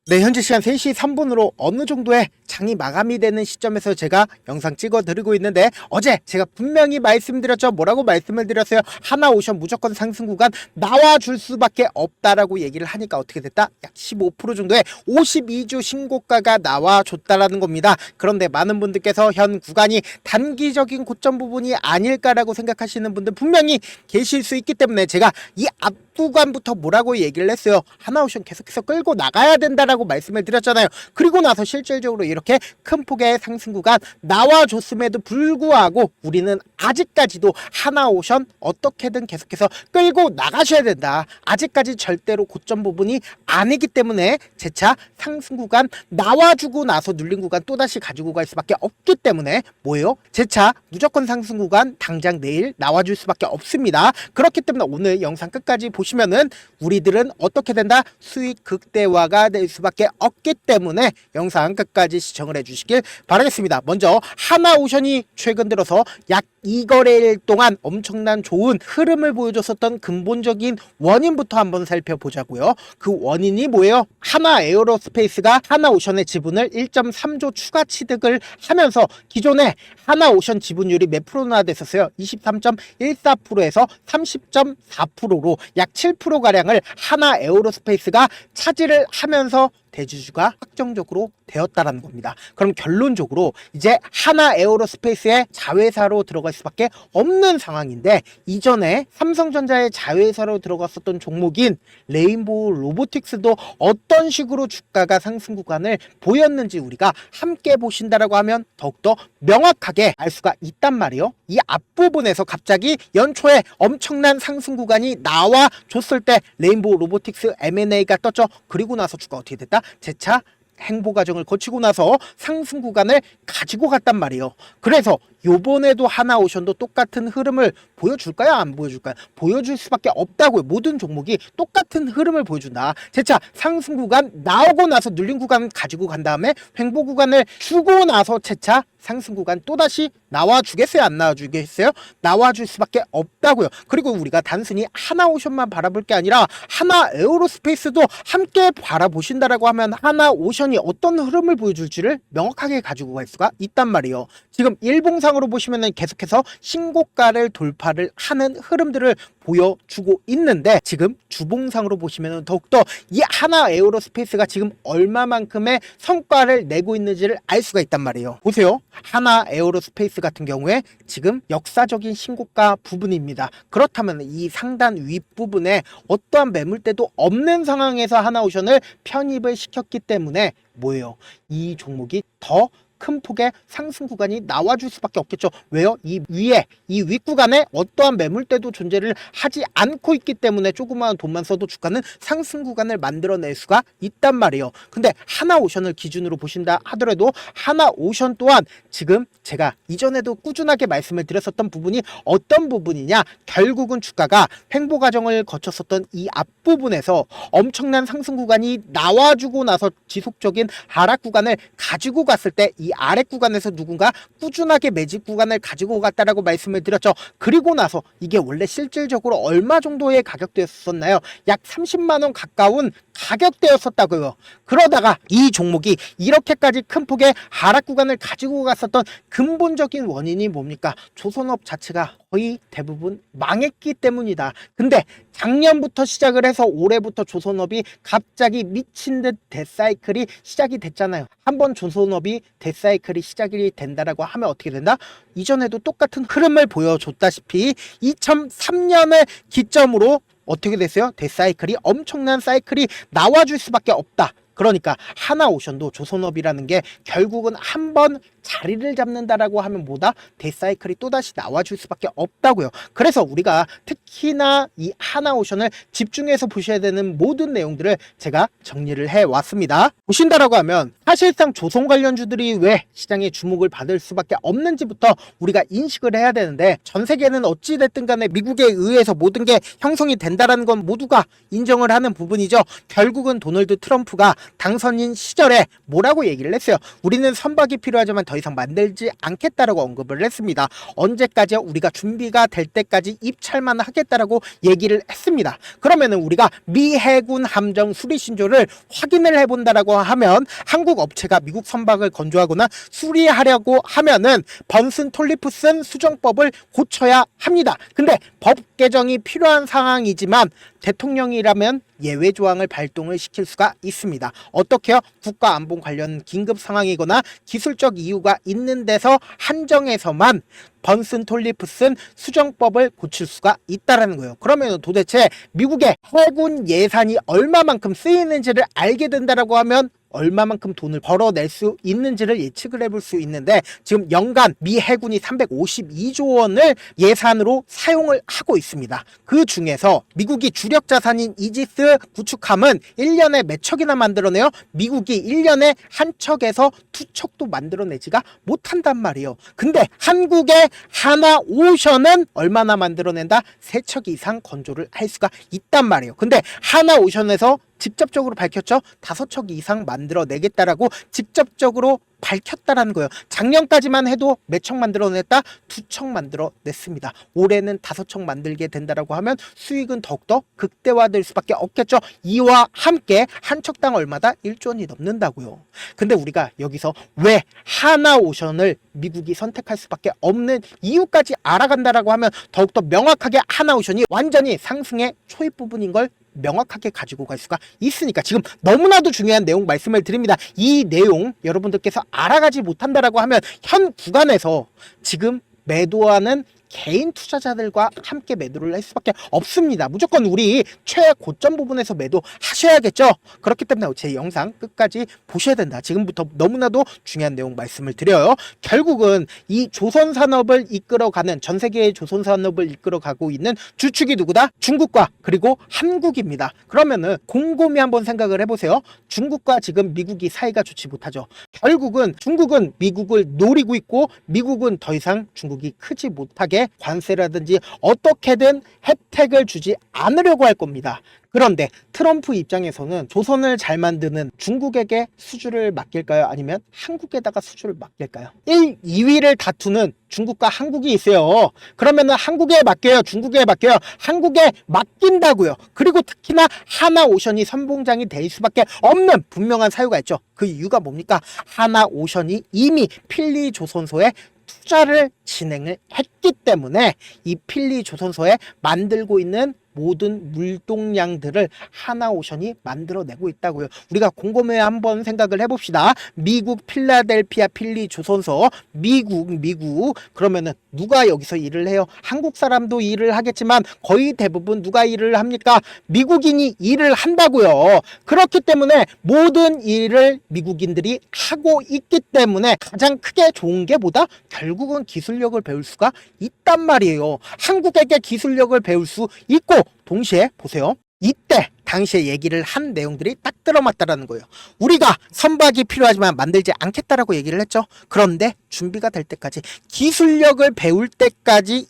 네, 현재 시간 3시 3분으로 어느 정도의 장이 마감이 되는 시점에서 제가 영상 찍어 드리고 있는데, 어제 제가 분명히 말씀드렸죠. 뭐라고 말씀을 드렸어요? 하나오션 무조건 상승 구간 나와줄 수밖에 없다라고 얘기를 하니까 어떻게 됐다? 약 15% 정도의 52주 신고가가 나와줬다라는 겁니다. 그런데 많은 분들께서 현 구간이 단기적인 고점 부분이 아닐까라고 생각하시는 분들 분명히 계실 수 있기 때문에 제가 이 앞구간부터 뭐라고 얘기를 했어요? 하나오션 계속해서 끌고 나가야 된다라고 말씀을 드렸잖아요. 그리고 나서 실질적으로 이렇게 큰 폭의 상승 구간 나와줬음에도 불구하고 우리는 아직까지도 하나오션 어떻게든 계속해서 끌고 나가셔야 된다. 아직까지 절대로 고점 부분이 아니기 때문에 재차 상승 구간 나와주고 나서 눌린 구간 또다시 가지고 갈 수밖에 없기 때문에 뭐예요? 재차 무조건 상승 구간 당장 내일 나와줄 수밖에 없습니다. 그렇기 때문에 오늘 영상 끝까지 보시면은 우리들은 어떻게 된다? 수익 극대화가 될 수밖에 없기 때문에 영상 끝까지 시청을 해주시길 바라겠습니다. 먼저 하나오션이 최근 들어서 약 2거래일 동안 엄청난 좋은 흐름을 보여줬었던 근본적인 원인부터 한번 살펴보자고요. 그 원인이 뭐예요? 하나 에어로스페이스가 하나오션의 지분을 1.3조 추가 취득을 하면서 기존에 하나오션 지분율이 몇 프로나 됐었어요? 23.14%에서 30.4%로 약 7%가량을 하나 에어로스페이스가 차지를 하면서 대주주가 확정적으로 되었다라는 겁니다. 그럼 결론적으로 이제 하나 에어로스페이스의 자회사로 들어갈 수밖에 없는 상황인데, 이전에 삼성전자의 자회사로 들어갔었던 종목인 레인보우 로보틱스도 어떤 식으로 주가가 상승 구간을 보였는지 우리가 함께 보신다라고 하면 더욱더 명확하게 알 수가 있단 말이에요. 이 앞부분에서 갑자기 연초에 엄청난 상승 구간이 나와줬을 때 레인보우 로보틱스 M&A가 떴죠. 그리고 나서 주가 어떻게 됐다? 재차 행보 과정을 거치고 나서 상승 구간을 가지고 갔단 말이에요. 그래서 요번에도 하나오션도 똑같은 흐름을 보여줄까요? 안 보여줄까요? 보여줄 수밖에 없다고요. 모든 종목이 똑같은 흐름을 보여준다. 재차 상승 구간 나오고 나서 눌린 구간 가지고 간 다음에 횡보 구간을 주고 나서 재차 상승 구간 또다시 나와주겠어요? 안 나와주겠어요? 나와줄 수밖에 없다고요. 그리고 우리가 단순히 하나오션만 바라볼 게 아니라 하나 에어로스페이스도 함께 바라보신다라고 하면 하나오션이 어떤 흐름을 보여줄지를 명확하게 가지고 갈 수가 있단 말이에요. 지금 일봉상으로 보시면은 계속해서 신고가를 돌파를 하는 흐름들을 보여주고 있는데, 지금 주봉상으로 보시면은 더욱더 이 하나 에어로스페이스가 지금 얼마만큼의 성과를 내고 있는지를 알 수가 있단 말이에요. 보세요. 하나 에어로스페이스 같은 경우에 지금 역사적인 신고가 부분입니다. 그렇다면 이 상단 윗부분에 어떠한 매물대도 없는 상황에서 하나오션을 편입을 시켰기 때문에 뭐예요? 이 종목이 더 큰 폭의 상승 구간이 나와줄 수밖에 없겠죠. 왜요? 이 위에 이 윗구간에 어떠한 매물대도 존재를 하지 않고 있기 때문에 조그마한 돈만 써도 주가는 상승 구간을 만들어낼 수가 있단 말이에요. 근데 하나오션을 기준으로 보신다 하더라도 하나오션 또한 지금 제가 이전에도 꾸준하게 말씀을 드렸었던 부분이 어떤 부분이냐, 결국은 주가가 횡보 과정을 거쳤었던 이 앞부분에서 엄청난 상승 구간이 나와주고 나서 지속적인 하락 구간을 가지고 갔을 때 이 아래 구간에서 누군가 꾸준하게 매집 구간을 가지고 갔다라고 말씀을 드렸죠. 그리고 나서 이게 원래 실질적으로 얼마 정도의 가격대였었나요? 약 30만원 가까운 가격대였었다고요. 그러다가 이 종목이 이렇게까지 큰 폭의 하락 구간을 가지고 갔었던 근본적인 원인이 뭡니까? 조선업 자체가 거의 대부분 망했기 때문이다. 근데 작년부터 시작을 해서 올해부터 조선업이 갑자기 미친 듯 데사이클이 시작이 됐잖아요. 한번 조선업이 데사이클이 시작이 된다라고 하면 어떻게 된다? 이전에도 똑같은 흐름을 보여줬다시피 2003년을 기점으로 어떻게 됐어요? 데사이클이 엄청난 사이클이 나와줄 수밖에 없다. 그러니까 하나오션도 조선업이라는 게 결국은 한번 자리를 잡는다라고 하면 뭐다? 데사이클이 또다시 나와줄 수밖에 없다고요. 그래서 우리가 특히나 이 하나오션을 집중해서 보셔야 되는 모든 내용들을 제가 정리를 해왔습니다. 보신다라고 하면 사실상 조선 관련주들이 왜 시장에 주목을 받을 수밖에 없는지부터 우리가 인식을 해야 되는데, 전 세계는 어찌됐든 간에 미국에 의해서 모든 게 형성이 된다라는 건 모두가 인정을 하는 부분이죠. 결국은 도널드 트럼프가 당선인 시절에 뭐라고 얘기를 했어요? 우리는 선박이 필요하지만 더 더 이상 만들지 않겠다라고 언급을 했습니다. 언제까지요? 우리가 준비가 될 때까지 입찰만 하겠다라고 얘기를 했습니다. 그러면은 우리가 미 해군 함정 수리 신조를 확인을 해본다라고 하면 한국 업체가 미국 선박을 건조하거나 수리하려고 하면은 번슨 톨리프슨 수정법을 고쳐야 합니다. 근데 법 개정이 필요한 상황이지만 대통령이라면 예외 조항을 발동을 시킬 수가 있습니다. 어떻게요? 국가안보 관련 긴급 상황이거나 기술적 이유가 있는 데서 한정해서만 번슨 톨리프슨 수정법을 고칠 수가 있다라는 거예요. 그러면 도대체 미국의 해군 예산이 얼마만큼 쓰이는지를 알게 된다라고 하면 얼마만큼 돈을 벌어낼 수 있는지를 예측을 해볼 수 있는데, 지금 연간 미 해군이 352조 원을 예산으로 사용을 하고 있습니다. 그 중에서 미국이 주력 자산인 이지스 구축함은 1년에 몇 척이나 만들어내요? 미국이 1년에 한 척에서 두 척도 만들어내지가 못한단 말이에요. 근데 한국의 하나오션은 얼마나 만들어낸다? 3척 이상 건조를 할 수가 있단 말이에요. 근데 하나오션에서 직접적으로 밝혔죠. 5척 이상 만들어내겠다라고 직접적으로 밝혔다라는 거예요. 작년까지만 해도 몇 척 만들어냈다? 2척 만들어냈습니다. 올해는 5척 만들게 된다라고 하면 수익은 더욱더 극대화될 수밖에 없겠죠. 이와 함께 한 척당 얼마다 1조 원이 넘는다고요. 근데 우리가 여기서 왜 하나오션을 미국이 선택할 수밖에 없는 이유까지 알아간다라고 하면 더욱더 명확하게 하나오션이 완전히 상승의 초입 부분인 걸 명확하게 가지고 갈 수가 있으니까 지금 너무나도 중요한 내용 말씀을 드립니다. 이 내용 여러분들께서 알아가지 못한다라고 하면 현 구간에서 지금 매도하는 개인 투자자들과 함께 매도를 할 수밖에 없습니다. 무조건 우리 최고점 부분에서 매도하셔야겠죠. 그렇기 때문에 제 영상 끝까지 보셔야 된다. 지금부터 너무나도 중요한 내용 말씀을 드려요. 결국은 이 조선산업을 이끌어가는, 전 세계의 조선산업을 이끌어가고 있는 주축이 누구다? 중국과 그리고 한국입니다. 그러면은 곰곰이 한번 생각을 해보세요. 중국과 지금 미국이 사이가 좋지 못하죠. 결국은 중국은 미국을 노리고 있고 미국은 더 이상 중국이 크지 못하게 관세라든지 어떻게든 혜택을 주지 않으려고 할 겁니다. 그런데 트럼프 입장에서는 조선을 잘 만드는 중국에게 수주를 맡길까요? 아니면 한국에다가 수주를 맡길까요? 1, 2위를 다투는 중국과 한국이 있어요. 그러면은 한국에 맡겨요? 중국에 맡겨요? 한국에 맡긴다고요. 그리고 특히나 하나오션이 선봉장이 될 수밖에 없는 분명한 사유가 있죠. 그 이유가 뭡니까? 하나오션이 이미 필리조선소에 투자를 진행을 했기 때문에 이 필리조선소에 만들고 있는 모든 물동량들을 하나오션이 만들어내고 있다고요. 우리가 곰곰이 한번 생각을 해봅시다. 미국 필라델피아 필리조선소, 미국 그러면은 누가 여기서 일을 해요? 한국 사람도 일을 하겠지만 거의 대부분 누가 일을 합니까? 미국인이 일을 한다고요. 그렇기 때문에 모든 일을 미국인들이 하고 있기 때문에 가장 크게 좋은 게 뭐다? 결국은 기술력을 배울 수가 있단 말이에요. 한국에게 기술력을 배울 수 있고, 동시에 보세요. 이때 당시에 얘기를 한 내용들이 딱 들어맞다라는 거예요. 우리가 선박이 필요하지만 만들지 않겠다라고 얘기를 했죠. 그런데 준비가 될 때까지, 기술력을 배울 때까지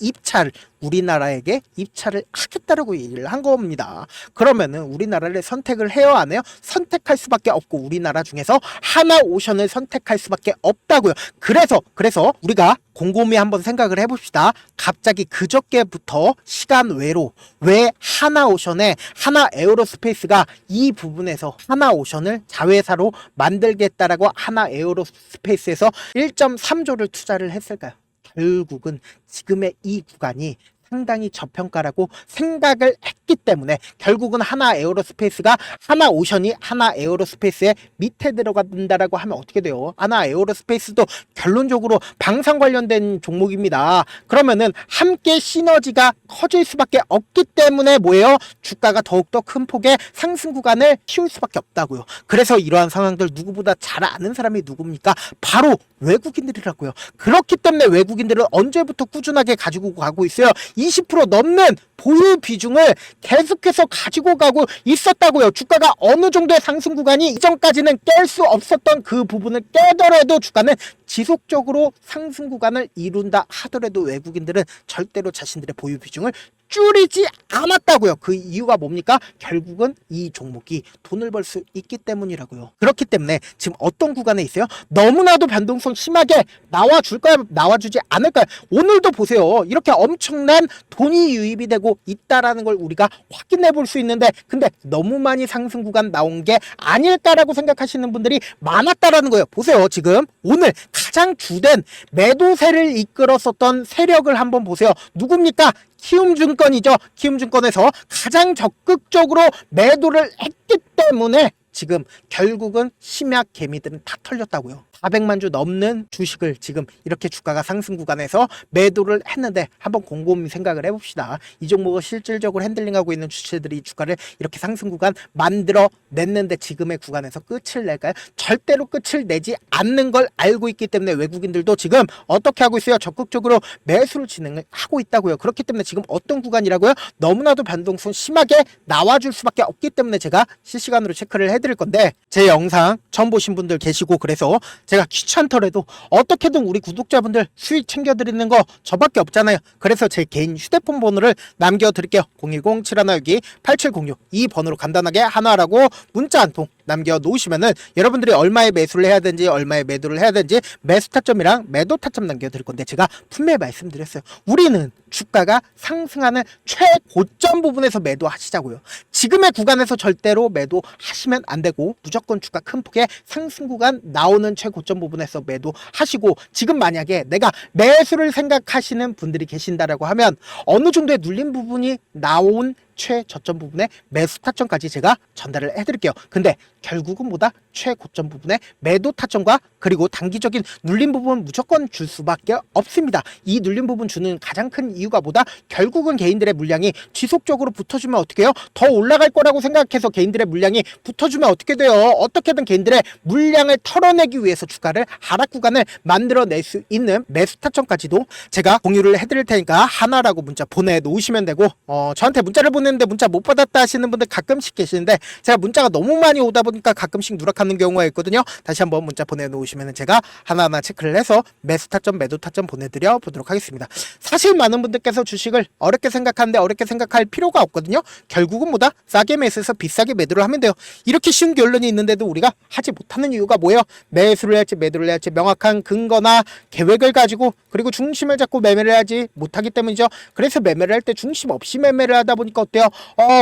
우리나라에게 입찰을 하겠다라고 얘기를 한 겁니다. 그러면은 우리나라를 선택을 해요, 안 해요? 선택할 수밖에 없고 우리나라 중에서 하나오션을 선택할 수밖에 없다고요. 그래서 우리가 곰곰이 한번 생각을 해봅시다. 갑자기 그저께부터 시간 외로 왜 하나오션에 하나에어로스페이스가 이 부분에서 하나오션을 자회사로 만들겠다라고 하나에어로스페이스에서 1.3조를 투자를 했을까요? 결국은 지금의 이 구간이 상당히 저평가라고 생각을 했기 때문에 결국은 하나에어로스페이스가 하나오션이 하나에어로스페이스의 밑에 들어간다라고 하면 어떻게 돼요? 하나에어로스페이스도 결론적으로 방산 관련된 종목입니다. 그러면은 함께 시너지가 커질 수밖에 없기 때문에 뭐예요? 주가가 더욱더 큰 폭의 상승 구간을 키울 수밖에 없다고요. 그래서 이러한 상황들 누구보다 잘 아는 사람이 누굽니까? 바로 외국인들이라고요. 그렇기 때문에 외국인들은 언제부터 꾸준하게 가지고 가고 있어요. 20% 넘는 보유 비중을 계속해서 가지고 가고 있었다고요. 주가가 어느 정도의 상승 구간이 이전까지는 깰 수 없었던 그 부분을 깨더라도 주가는 지속적으로 상승 구간을 이룬다 하더라도 외국인들은 절대로 자신들의 보유 비중을 줄이지 않았다고요. 그 이유가 뭡니까? 결국은 이 종목이 돈을 벌 수 있기 때문이라고요. 그렇기 때문에 지금 어떤 구간에 있어요? 너무나도 변동성 심하게 나와줄까요? 나와주지 않을까요? 오늘도 보세요. 이렇게 엄청난 돈이 유입이 되고 있다라는 걸 우리가 확인해 볼 수 있는데, 근데 너무 많이 상승 구간 나온 게 아닐까라고 생각하시는 분들이 많았다라는 거예요. 보세요. 지금 오늘 가장 주된 매도세를 이끌었었던 세력을 한번 보세요. 누굽니까? 키움증권이죠. 키움증권에서 가장 적극적으로 매도를 했기 때문에 지금 결국은 심약 개미들은 다 털렸다고요. 400만 주 넘는 주식을 지금 이렇게 주가가 상승 구간에서 매도를 했는데 한번 곰곰이 생각을 해봅시다. 이 종목을 실질적으로 핸들링하고 있는 주체들이 주가를 이렇게 상승 구간 만들어 냈는데 지금의 구간에서 끝을 낼까요? 절대로 끝을 내지 않는 걸 알고 있기 때문에 외국인들도 지금 어떻게 하고 있어요? 적극적으로 매수를 진행을 하고 있다고요. 그렇기 때문에 지금 어떤 구간이라고요? 너무나도 변동성 심하게 나와줄 수밖에 없기 때문에 제가 실시간으로 체크를 해드릴 건데, 제 영상 처음 보신 분들 계시고 그래서 제가 귀찮더라도 어떻게든 우리 구독자분들 수익 챙겨드리는 거 저밖에 없잖아요. 그래서 제 개인 휴대폰 번호를 남겨드릴게요. 010-7162-8706 이 번호로 간단하게 하나라고 문자 한 통 남겨놓으시면은 여러분들이 얼마에 매수를 해야 되는지, 얼마에 매도를 해야 되는지 매수 타점이랑 매도 타점 남겨드릴 건데, 제가 분명히 말씀드렸어요. 우리는 주가가 상승하는 최고점 부분에서 매도하시자고요. 지금의 구간에서 절대로 매도하시면 안 되고, 무조건 주가 큰 폭의 상승 구간 나오는 최고점 부분에서 매도하시고, 지금 만약에 내가 매수를 생각하시는 분들이 계신다라고 하면 어느 정도의 눌린 부분이 나온 최저점 부분에 매수 타점까지 제가 전달을 해드릴게요. 근데 결국은 뭐다? 최고점 부분에 매도 타점과 그리고 단기적인 눌린 부분 무조건 줄 수밖에 없습니다. 이 눌린 부분 주는 가장 큰 이유가 뭐다? 결국은 개인들의 물량이 지속적으로 붙어주면 어떻게 해요? 더 올라갈 거라고 생각해서 개인들의 물량이 붙어주면 어떻게 돼요? 어떻게든 개인들의 물량을 털어내기 위해서 주가를 하락 구간을 만들어낼 수 있는 매수 타점까지도 제가 공유를 해드릴 테니까 하나라고 문자 보내놓으시면 되고, 저한테 문자를 보냈는데 문자 못 받았다 하시는 분들 가끔씩 계시는데, 제가 문자가 너무 많이 오다 보니까 가끔씩 누락하는 경우가 있거든요. 다시 한번 문자 보내놓으시면 제가 하나하나 체크를 해서 매수 타점 매도 타점 보내드려 보도록 하겠습니다. 사실 많은 분들께서 주식을 어렵게 생각하는데 어렵게 생각할 필요가 없거든요. 결국은 뭐다? 싸게 매수해서 비싸게 매도를 하면 돼요. 이렇게 쉬운 결론이 있는데도 우리가 하지 못하는 이유가 뭐예요? 매수를 할지 매도를 할지 명확한 근거나 계획을 가지고, 그리고 중심을 잡고 매매를 하지 못하기 때문이죠. 그래서 매매를 할 때 중심 없이 매매를 하다 보니까 어때요?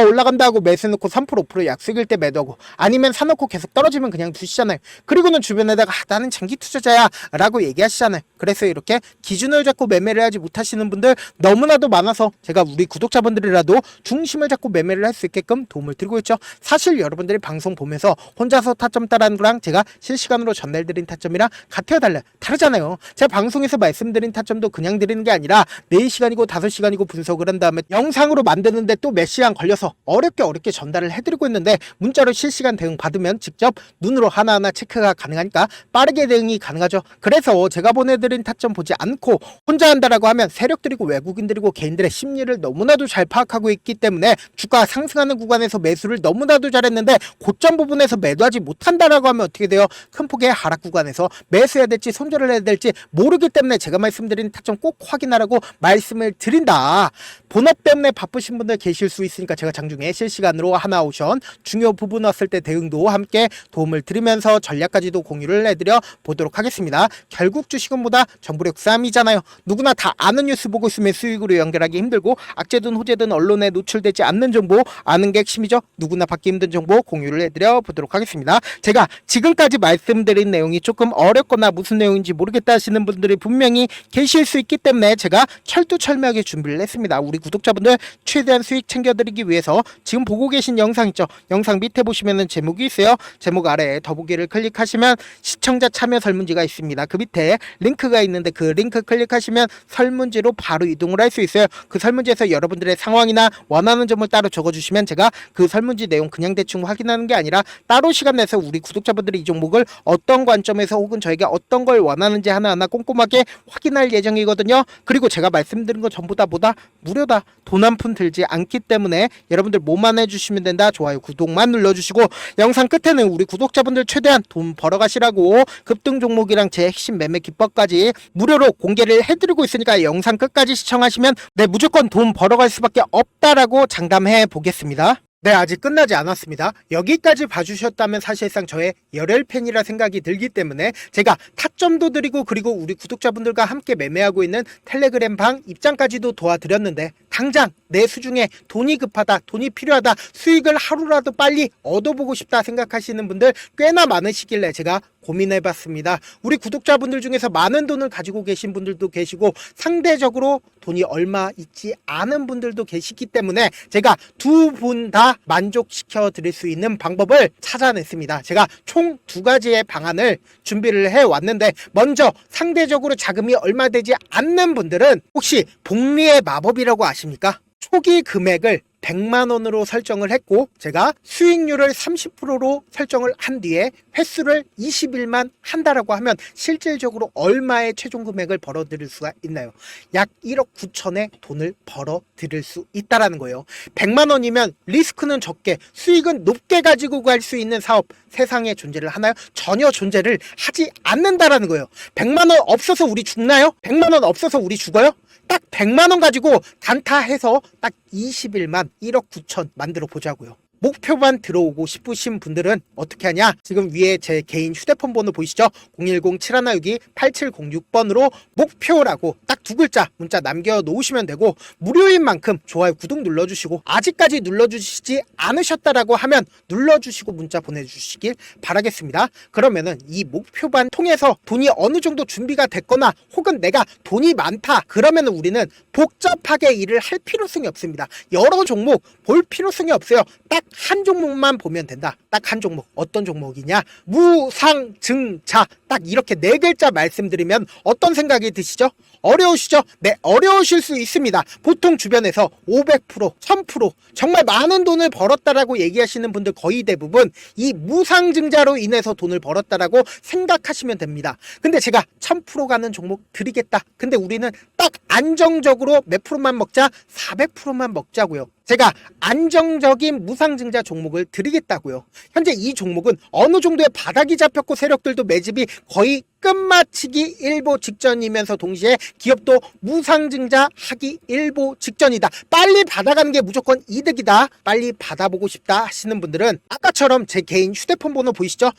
올라간다 하고 매수해놓고 3% 5% 약속일 때 매도하고, 아니면 사놓고 계속 떨어지면 그냥 두시잖아요. 그리고는 주변에다가 나는 장기 투자자야 라고 얘기하시잖아요. 그래서 이렇게 기준을 잡고 매매를 하지 못하시는 분들 너무나도 많아서 제가 우리 구독자분들이라도 중심을 잡고 매매를 할 수 있게끔 도움을 드리고 있죠. 사실 여러분들이 방송 보면서 혼자서 타점 따라하는 거랑 제가 실시간으로 전달드린 타점이랑 같아요, 달라요? 다르잖아요. 제가 방송에서 말씀드린 타점도 그냥 드리는 게 아니라 4시간이고 5시간이고 분석을 한 다음에 영상으로 만드는데 또 몇 시간 걸려서 어렵게 전달을 해드리고 있는데, 문자로 실시간 대응 받으면 직접 눈으로 하나하나 체크가 가능하니까 빠르게 대응이 가능하죠. 그래서 제가 보내드린 타점 보지 않고 혼자 한다라고 하면 세력들이고 외국인들이고 개인들의 심리를 너무나도 잘 파악하고 있기 때문에 주가 상승하는 구간에서 매수를 너무나도 잘했는데 고점 부분에서 매도하지 못한다라고 하면 어떻게 돼요? 큰 폭의 하락 구간에서 매수해야 될지 손절을 해야 될지 모르기 때문에 제가 말씀드린 타점 꼭 확인하라고 말씀을 드린다. 본업 때문에 바쁘신 분들 계실 수 있으니까 제가 장중에 실시간으로 하나오션 중요 부분 왔을 때 대응도 함께 도움을 드리면서 전략까지도 공유를 해드려 보도록 하겠습니다. 결국 주식은 뭐다? 정보력 싸움이잖아요. 누구나 다 아는 뉴스 보고 있으면 수익으로 연결하기 힘들고, 악재든 호재든 언론에 노출되지 않는 정보 아는 게 핵심이죠. 누구나 받기 힘든 정보 공유를 해드려 보도록 하겠습니다. 제가 지금까지 말씀드린 내용이 조금 어렵거나 무슨 내용인지 모르겠다 하시는 분들이 분명히 계실 수 있기 때문에 제가 철두철미하게 준비를 했습니다. 우리 구독자분들 최대한 수익 챙겨드리기 위해서 지금 보고 계신 영상 있죠? 영상 밑에 보시면은 제목이 있어요. 제목 아래에 더보기를 클릭하시면 시청자 참여 설문지가 있습니다. 그 밑에 링크가 있는데 그 링크 클릭하시면 설문지로 바로 이동을 할 수 있어요. 그 설문지에서 여러분들의 상황이나 원하는 점을 따로 적어주시면 제가 제가 그 설문지 내용 그냥 대충 확인하는 게 아니라 따로 시간 내서 우리 구독자분들이 이 종목을 어떤 관점에서 혹은 저에게 어떤 걸 원하는지 하나하나 꼼꼼하게 확인할 예정이거든요. 그리고 제가 말씀드린 거 전부 다 뭐다? 무료다. 돈 한 푼 들지 않기 때문에 여러분들 뭐만 해주시면 된다. 좋아요, 구독만 눌러주시고 영상 끝에는 우리 구독자분들 최대한 돈 벌어가시라고 급등 종목이랑 제 핵심 매매 기법까지 무료로 공개를 해드리고 있으니까 영상 끝까지 시청하시면 네, 무조건 돈 벌어갈 수밖에 없다라고 장담해 보겠습니다. 네, 아직 끝나지 않았습니다. 여기까지 봐주셨다면 사실상 저의 열혈 팬이라 생각이 들기 때문에 제가 타점도 드리고 그리고 우리 구독자분들과 함께 매매하고 있는 텔레그램 방 입장까지도 도와드렸는데 당장 내 수중에 돈이 급하다, 돈이 필요하다, 수익을 하루라도 빨리 얻어보고 싶다 생각하시는 분들 꽤나 많으시길래 제가 고민해봤습니다. 우리 구독자분들 중에서 많은 돈을 가지고 계신 분들도 계시고 상대적으로 돈이 얼마 있지 않은 분들도 계시기 때문에 제가 두 분 다 만족시켜 드릴 수 있는 방법을 찾아냈습니다. 제가 총 두 가지의 방안을 준비를 해왔는데 먼저 상대적으로 자금이 얼마 되지 않는 분들은 혹시 복리의 마법이라고 아십니까? 초기 금액을 100만원으로 설정을 했고 제가 수익률을 30%로 설정을 한 뒤에 횟수를 20일만 한다라고 하면 실질적으로 얼마의 최종 금액을 벌어들일 수가 있나요? 약 1억 9천의 돈을 벌어들일 수 있다라는 거예요. 100만원이면 리스크는 적게 수익은 높게 가지고 갈 수 있는 사업 세상에 존재를 하나요? 전혀 존재를 하지 않는다라는 거예요. 100만원 없어서 우리 죽나요? 100만원 없어서 우리 죽어요? 딱 100만원 가지고 단타해서 딱 20일만 1억 9천 만들어 보자고요. 목표만 들어오고 싶으신 분들은 어떻게 하냐? 지금 위에 제 개인 휴대폰 번호 보이시죠? 010-7162-8706번으로 목표라고 딱 두 글자 문자 남겨놓으시면 되고 무료인 만큼 좋아요, 구독 눌러주시고 아직까지 눌러주시지 않으셨다라고 하면 눌러주시고 문자 보내주시길 바라겠습니다. 그러면은 이 목표반 통해서 돈이 어느 정도 준비가 됐거나 혹은 내가 돈이 많다 그러면은 우리는 복잡하게 일을 할 필요성이 없습니다. 여러 종목 볼 필요성이 없어요. 딱 한 종목만 보면 된다. 딱 한 종목. 어떤 종목이냐? 무상증자. 딱 이렇게 네 글자 말씀드리면 어떤 생각이 드시죠? 어려우시죠? 네, 어려우실 수 있습니다. 보통 주변에서 500%, 1000% 정말 많은 돈을 벌었다라고 얘기하시는 분들 거의 대부분 이 무상증자로 인해서 돈을 벌었다라고 생각하시면 됩니다. 근데 제가 1000% 가는 종목 드리겠다. 근데 우리는 딱 안정적으로 몇 프로만 먹자? 400%만 먹자고요. 제가 안정적인 무상증자 종목을 드리겠다고요. 현재 이 종목은 어느 정도의 바닥이 잡혔고 세력들도 매집이 거의 끝마치기 일보 직전이면서 동시에 기업도 무상증자 하기 일보 직전이다. 빨리 받아가는 게 무조건 이득이다. 빨리 받아보고 싶다 하시는 분들은 아까처럼 제 개인 휴대폰 번호 보이시죠?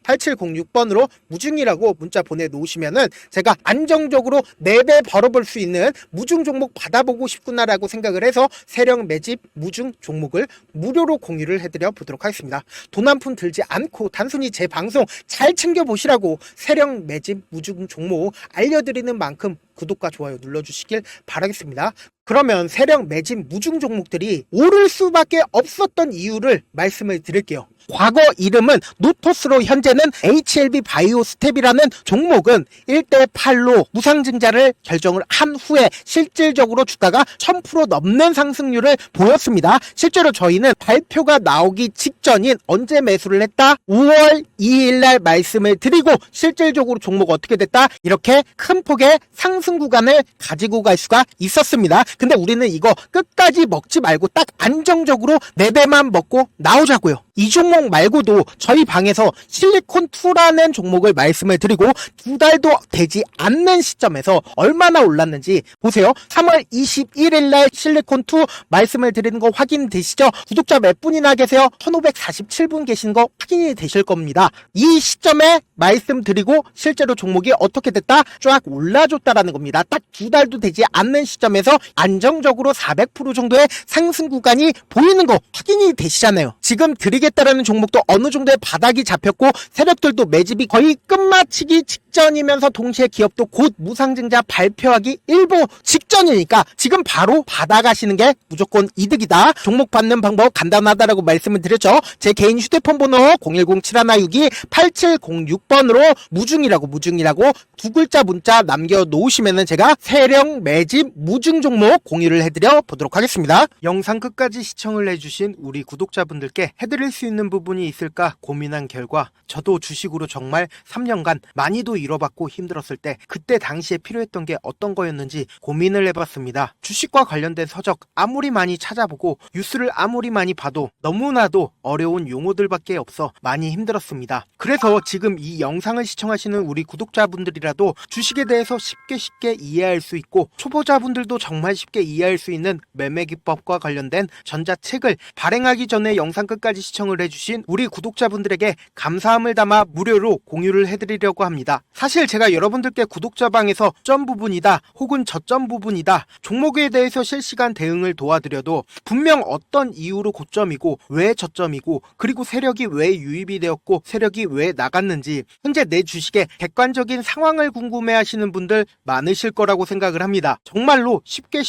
010-7162-8706번으로 무중이라고 문자 보내놓으시면은 제가 안정적으로 4배 벌어볼 수 있는 무중 종목 받아보고 싶구나라고 생각을 해서 세력 매집 무중 종목을 무료로 공유를 해드려 보도록 하겠습니다. 돈 한 푼 들지 않고 단순히 제 방송 잘 챙겨보시라고 세력 매집 무중 종목 알려드리는 만큼 구독과 좋아요 눌러주시길 바라겠습니다. 그러면 세력 매집 무중 종목들이 오를 수밖에 없었던 이유를 말씀을 드릴게요. 과거 이름은 노토스로 현재는 HLB 바이오 스텝이라는 종목은 1대8로 무상증자를 결정을 한 후에 실질적으로 주가가 1000% 넘는 상승률을 보였습니다. 실제로 저희는 발표가 나오기 직전인 언제 매수를 했다? 5월 2일날 말씀을 드리고 실질적으로 종목 어떻게 됐다? 이렇게 큰 폭의 상승 구간을 가지고 갈 수가 있었습니다. 근데 우리는 이거 끝까지 먹지 말고 딱 안정적으로 4배만 먹고 나오자고요. 이 종목 말고도 저희 방에서 실리콘2라는 종목을 말씀을 드리고 2달도 되지 않는 시점에서 얼마나 올랐는지 보세요. 3월 21일 날 실리콘2 말씀을 드리는 거 확인되시죠? 구독자 몇 분이나 계세요? 1547분 계신 거 확인이 되실 겁니다. 이 시점에 말씀드리고 실제로 종목이 어떻게 됐다? 쫙 올라줬다라는 겁니다. 딱 2달도 되지 않는 시점에서 안정적으로 400% 정도의 상승 구간이 보이는 거 확인이 되시잖아요. 지금 드리겠다라는 종목도 어느 정도의 바닥이 잡혔고 세력들도 매집이 거의 끝마치기 직전 직전이면서 동시에 기업도 곧 무상증자 발표하기 일보 직전이니까 지금 바로 받아가시는 게 무조건 이득이다. 종목 받는 방법 간단하다라고 말씀을 드렸죠. 제 개인 휴대폰 번호 010-7162-8706번으로 무중이라고 두 글자 문자 남겨놓으시면은 제가 세령 매집 무중 종목 공유를 해드려 보도록 하겠습니다. 영상 끝까지 시청을 해주신 우리 구독자분들께 해드릴 수 있는 부분이 있을까 고민한 결과 저도 주식으로 정말 3년간 많이도 잃어봤고 힘들었을 때 그때 당시에 필요했던 게 어떤 거였는지 고민을 해봤습니다. 주식과 관련된 서적 아무리 많이 찾아보고 뉴스를 아무리 많이 봐도 너무나도 어려운 용어들밖에 없어 많이 힘들었습니다. 그래서 지금 이 영상을 시청하시는 우리 구독자분들이라도 주식에 대해서 쉽게 이해할 수 있고 초보자분들도 정말 쉽게 이해할 수 있는 매매 기법과 관련된 전자책을 발행하기 전에 영상 끝까지 시청을 해주신 우리 구독자분들에게 감사함을 담아 무료로 공유를 해드리려고 합니다. 사실 제가 여러분들께 구독자방에서 점 부분이다 혹은 저점 부분이다 종목에 대해서 실시간 대응을 도와드려도 분명 어떤 이유로 고점이고 왜 저점이고 그리고 세력이 왜 유입이 되었고 세력이 왜 나갔는지 현재 내 주식의 객관적인 상황을 궁금해하시는 분들 많으실 거라고 생각을 합니다. 정말로 쉽게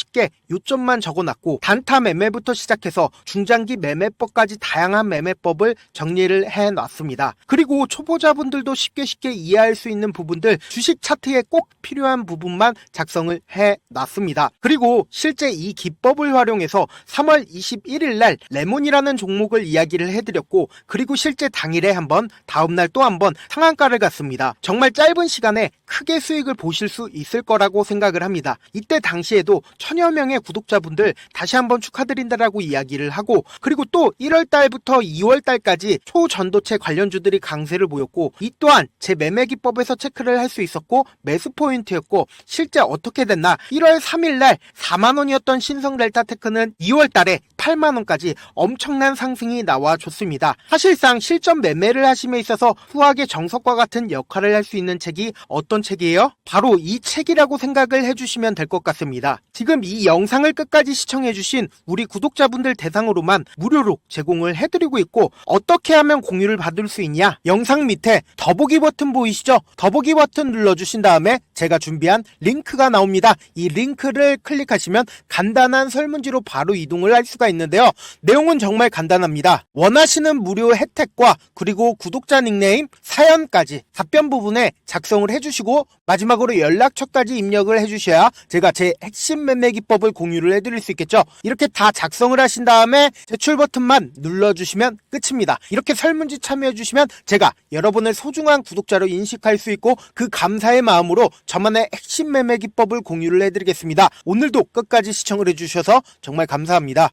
요점만 적어놨고 단타 매매부터 시작해서 중장기 매매법까지 다양한 매매법을 정리를 해놨습니다. 그리고 초보자분들도 쉽게 이해할 수 있는 부분들 주식 차트에 꼭 필요한 부분만 작성을 해놨습니다. 그리고 실제 이 기법을 활용해서 3월 21일 날 레몬이라는 종목을 이야기를 해드렸고 그리고 실제 당일에 한번 다음날 또 한번 상한가를 갔습니다. 정말 짧은 시간에 크게 수익을 보실 수 있을 거라고 생각을 합니다. 이때 당시에도 1000여 명의 구독자분들 다시 한번 축하드린다라고 이야기를 하고 그리고 또 1월달부터 2월달까지 초전도체 관련주들이 강세를 보였고 이 또한 제 매매 기법에서 체크를 할 수 있었고 매수 포인트였고 실제 어떻게 됐나 1월 3일날 4만원이었던 신성 델타테크는 2월달에 8만원까지 엄청난 상승이 나와줬습니다. 사실상 실전 매매를 하심에 있어서 후하게 정석과 같은 역할을 할 수 있는 책이 어떤 책이에요? 바로 이 책이라고 생각을 해주시면 될 것 같습니다. 지금 이 영상을 끝까지 시청해주신 우리 구독자분들 대상으로만 무료로 제공을 해드리고 있고 어떻게 하면 공유를 받을 수 있냐? 영상 밑에 더보기 버튼 보이시죠? 더보기 버튼 눌러주신 다음에 제가 준비한 링크가 나옵니다. 이 링크를 클릭하시면 간단한 설문지로 바로 이동을 할 수가 있는데요. 내용은 정말 간단합니다. 원하시는 무료 혜택과 그리고 구독자 닉네임, 사연까지 답변 부분에 작성을 해주시고 마지막으로 연락처까지 입력을 해주셔야 제가 제 핵심 매매 기법을 공유를 해드릴 수 있겠죠. 이렇게 다 작성을 하신 다음에 제출 버튼만 눌러주시면 끝입니다. 이렇게 설문지 참여해주시면 제가 여러분을 소중한 구독자로 인식할 수 있고 그 감사의 마음으로 저만의 핵심 매매 기법을 공유를 해드리겠습니다. 오늘도 끝까지 시청을 해주셔서 정말 감사합니다.